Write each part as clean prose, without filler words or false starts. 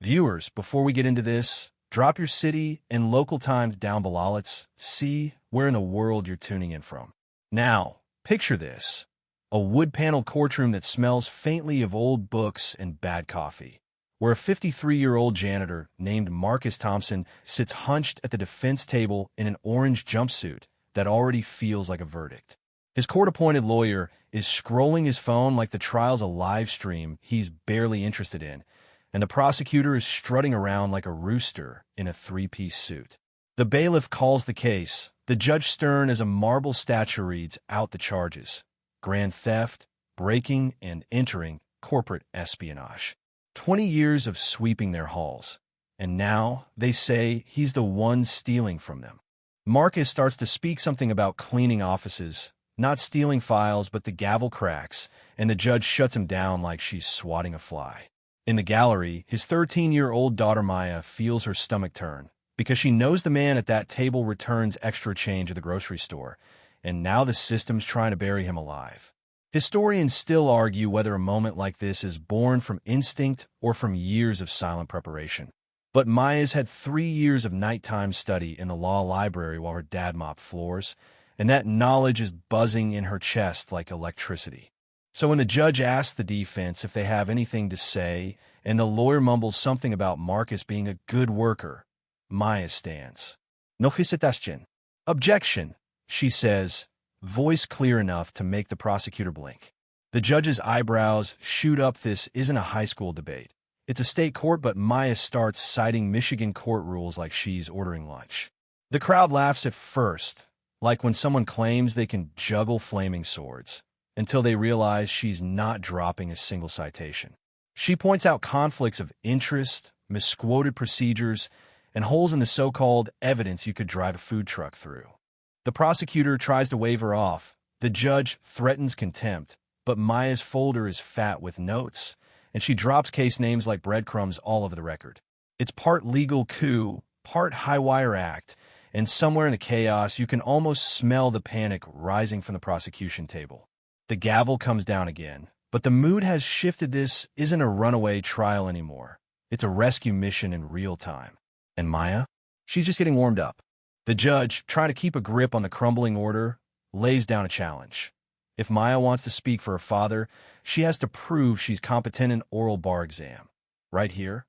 Viewers, before we get into this, drop your city and local times down below. Let's see where in the world you're tuning in from. Now, picture this. A wood-paneled courtroom that smells faintly of old books and bad coffee, where a 53-year-old janitor named Marcus Thompson sits hunched at the defense table in an orange jumpsuit that already feels like a verdict. His court-appointed lawyer is scrolling his phone like the trial's a live stream he's barely interested in, and the prosecutor is strutting around like a rooster in a three-piece suit. The bailiff calls the case. The judge, stern as a marble statue, reads out the charges: grand theft, breaking and entering, corporate espionage. 20 years of sweeping their halls. And now they say he's the one stealing from them. Marcus starts to speak something about cleaning offices, not stealing files, but the gavel cracks, and the judge shuts him down like she's swatting a fly. In the gallery, his 13-year-old daughter Maya feels her stomach turn because she knows the man at that table returns extra change at the grocery store, and now the system's trying to bury him alive. Historians still argue whether a moment like this is born from instinct or from years of silent preparation. But Maya's had 3 years of nighttime study in the law library while her dad mopped floors, and that knowledge is buzzing in her chest like electricity. So when the judge asks the defense if they have anything to say, and the lawyer mumbles something about Marcus being a good worker, Maya stands. No hesitation. Objection, she says, voice clear enough to make the prosecutor blink. The judge's eyebrows shoot up. This isn't a high school debate. It's a state court, but Maya starts citing Michigan court rules like she's ordering lunch. The crowd laughs at first, like when someone claims they can juggle flaming swords, until they realize she's not dropping a single citation. She points out conflicts of interest, misquoted procedures, and holes in the so-called evidence you could drive a food truck through. The prosecutor tries to wave her off. The judge threatens contempt, but Maya's folder is fat with notes, and she drops case names like breadcrumbs all over the record. It's part legal coup, part high-wire act, and somewhere in the chaos you can almost smell the panic rising from the prosecution table. The gavel comes down again, but the mood has shifted. This isn't a runaway trial anymore. It's a rescue mission in real time. And Maya? She's just getting warmed up. The judge, trying to keep a grip on the crumbling order, lays down a challenge. If Maya wants to speak for her father, she has to prove she's competent in oral bar exam. Right here,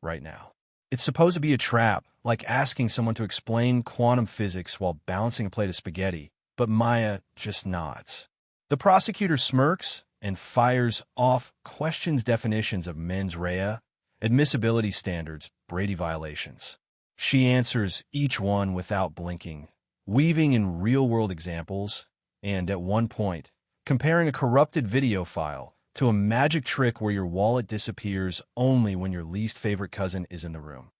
right now. It's supposed to be a trap, like asking someone to explain quantum physics while balancing a plate of spaghetti, but Maya just nods. The prosecutor smirks and fires off questions, definitions of mens rea, admissibility standards, Brady violations. She answers each one without blinking, weaving in real-world examples, and at one point, comparing a corrupted video file to a magic trick where your wallet disappears only when your least favorite cousin is in the room.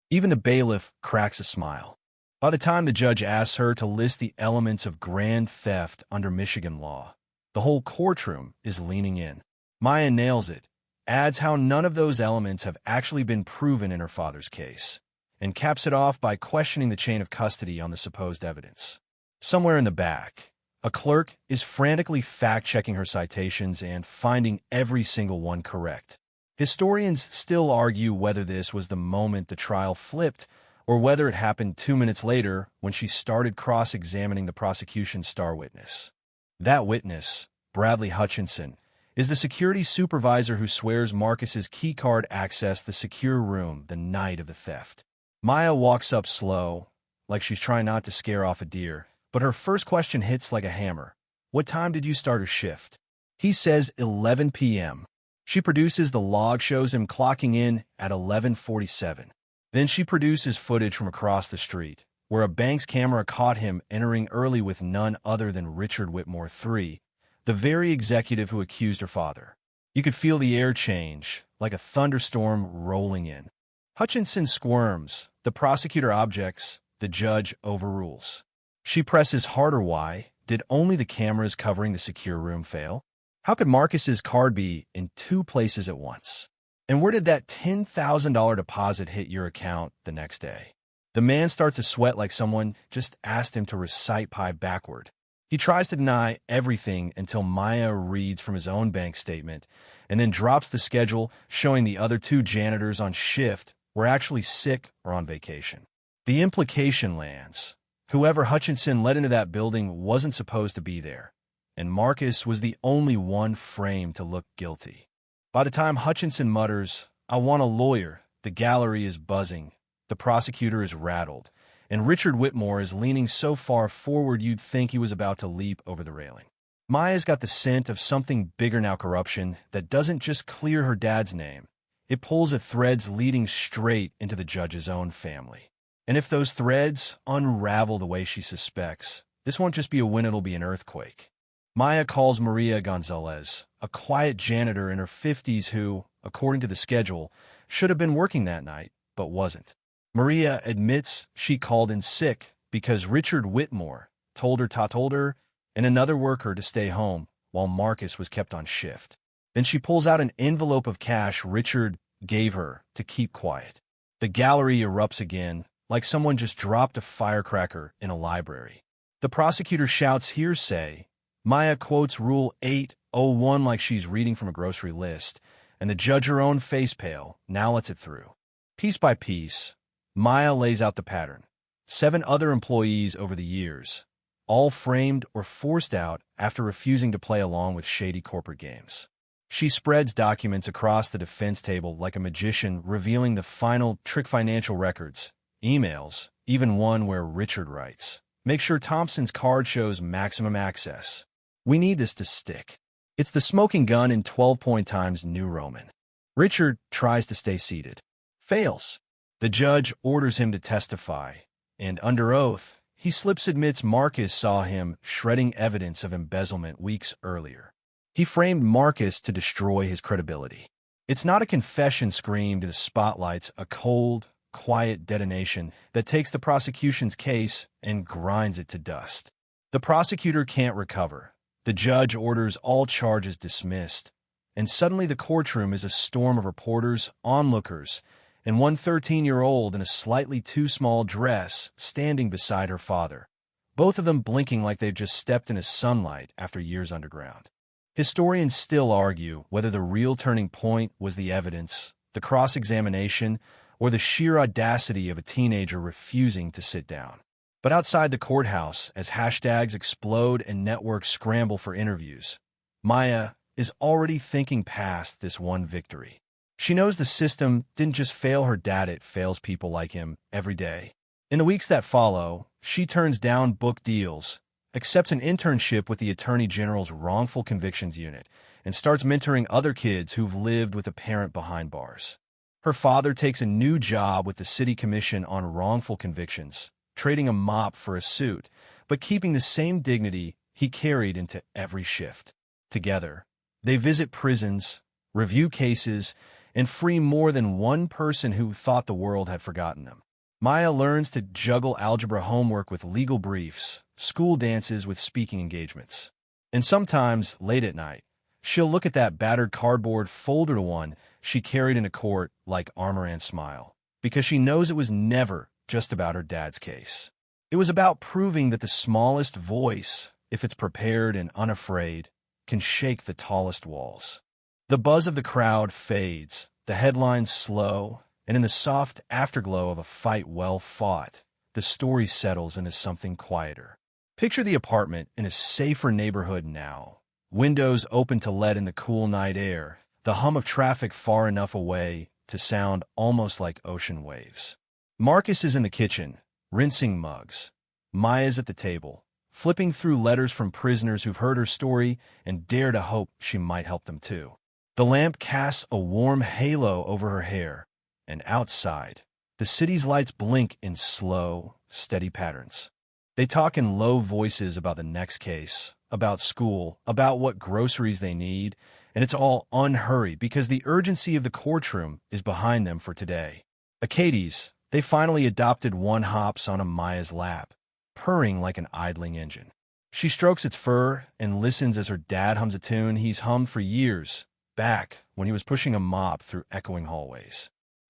Even the bailiff cracks a smile. By the time the judge asks her to list the elements of grand theft under Michigan law, the whole courtroom is leaning in. Maya nails it, adds how none of those elements have actually been proven in her father's case, and caps it off by questioning the chain of custody on the supposed evidence. Somewhere in the back, a clerk is frantically fact-checking her citations and finding every single one correct. Historians still argue whether this was the moment the trial flipped or whether it happened 2 minutes later when she started cross-examining the prosecution's star witness. That witness, Bradley Hutchinson, is the security supervisor who swears Marcus's keycard accessed the secure room the night of the theft. Maya walks up slow, like she's trying not to scare off a deer, but her first question hits like a hammer. What time did you start your shift? He says 11 p.m. She produces the log, shows him clocking in at 11:47. Then she produces footage from across the street, where a bank's camera caught him entering early with none other than Richard Whitmore III, the very executive who accused her father. You could feel the air change, like a thunderstorm rolling in. Hutchinson squirms, the prosecutor objects, the judge overrules. She presses harder. Why did only the cameras covering the secure room fail? How could Marcus's card be in 2 places at once? And where did that $10,000 deposit hit your account the next day? The man starts to sweat like someone just asked him to recite pi backward. He tries to deny everything until Maya reads from his own bank statement, and then drops the schedule, showing the other two janitors on shift were actually sick or on vacation. The implication lands. Whoever Hutchinson let into that building wasn't supposed to be there, and Marcus was the only one framed to look guilty. By the time Hutchinson mutters, "I want a lawyer," the gallery is buzzing, the prosecutor is rattled, and Richard Whitmore is leaning so far forward you'd think he was about to leap over the railing. Maya's got the scent of something bigger now, corruption that doesn't just clear her dad's name. It pulls at threads leading straight into the judge's own family. And if those threads unravel the way she suspects, this won't just be a win, it'll be an earthquake. Maya calls Maria Gonzalez, a quiet janitor in her 50s who, according to the schedule, should have been working that night, but wasn't. Maria admits she called in sick because Richard Whitmore told her and another worker to stay home while Marcus was kept on shift. Then she pulls out an envelope of cash Richard gave her to keep quiet. The gallery erupts again, like someone just dropped a firecracker in a library. The prosecutor shouts hearsay. Maya quotes Rule 801 like she's reading from a grocery list, and the judge, her own face pale, now lets it through. Piece by piece, Maya lays out the pattern. 7 other employees over the years, all framed or forced out after refusing to play along with shady corporate games. She spreads documents across the defense table like a magician, revealing the final trick: financial records, emails, even one where Richard writes, "Make sure Thompson's card shows maximum access. We need this to stick." It's the smoking gun in 12-point Times New Roman. Richard tries to stay seated. Fails. The judge orders him to testify, and under oath, he admits Marcus saw him shredding evidence of embezzlement weeks earlier. He framed Marcus to destroy his credibility. It's not a confession screamed in the spotlights, a cold, quiet detonation that takes the prosecution's case and grinds it to dust. The prosecutor can't recover. The judge orders all charges dismissed, and suddenly the courtroom is a storm of reporters, onlookers, and one 13-year-old in a slightly too small dress standing beside her father, both of them blinking like they've just stepped into sunlight after years underground. Historians still argue whether the real turning point was the evidence, the cross-examination, or the sheer audacity of a teenager refusing to sit down. But outside the courthouse, as hashtags explode and networks scramble for interviews, Maya is already thinking past this one victory. She knows the system didn't just fail her dad, it fails people like him every day. In the weeks that follow, she turns down book deals, accepts an internship with the Attorney General's Wrongful Convictions Unit, and starts mentoring other kids who've lived with a parent behind bars. Her father takes a new job with the City Commission on Wrongful Convictions, trading a mop for a suit, but keeping the same dignity he carried into every shift. Together, they visit prisons, review cases, and free more than one person who thought the world had forgotten them. Maya learns to juggle algebra homework with legal briefs, school dances with speaking engagements. And sometimes, late at night, she'll look at that battered cardboard folder one she carried into court like armor and smile, because she knows it was never just about her dad's case. It was about proving that the smallest voice, if it's prepared and unafraid, can shake the tallest walls. The buzz of the crowd fades, the headlines slow, and in the soft afterglow of a fight well fought, the story settles into something quieter. Picture the apartment in a safer neighborhood now. Windows open to let in the cool night air, the hum of traffic far enough away to sound almost like ocean waves. Marcus is in the kitchen, rinsing mugs. Maya's at the table, flipping through letters from prisoners who've heard her story and dare to hope she might help them too. The lamp casts a warm halo over her hair, and outside, the city's lights blink in slow, steady patterns. They talk in low voices about the next case, about school, about what groceries they need, and it's all unhurried because the urgency of the courtroom is behind them for today. Acades, they finally adopted one hops on Maya's lap, purring like an idling engine. She strokes its fur and listens as her dad hums a tune he's hummed for years, back when he was pushing a mop through echoing hallways.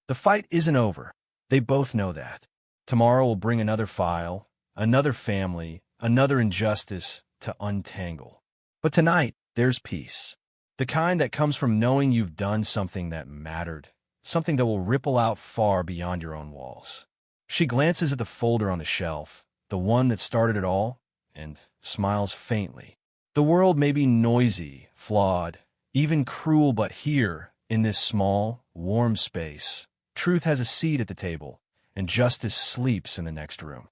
The fight isn't over. They both know that. Tomorrow will bring another file, another family, another injustice to untangle. But tonight, there's peace. The kind that comes from knowing you've done something that mattered, something that will ripple out far beyond your own walls. She glances at the folder on the shelf, the one that started it all, and smiles faintly. The world may be noisy, flawed, even cruel, but here, in this small, warm space, truth has a seat at the table, and justice sleeps in the next room.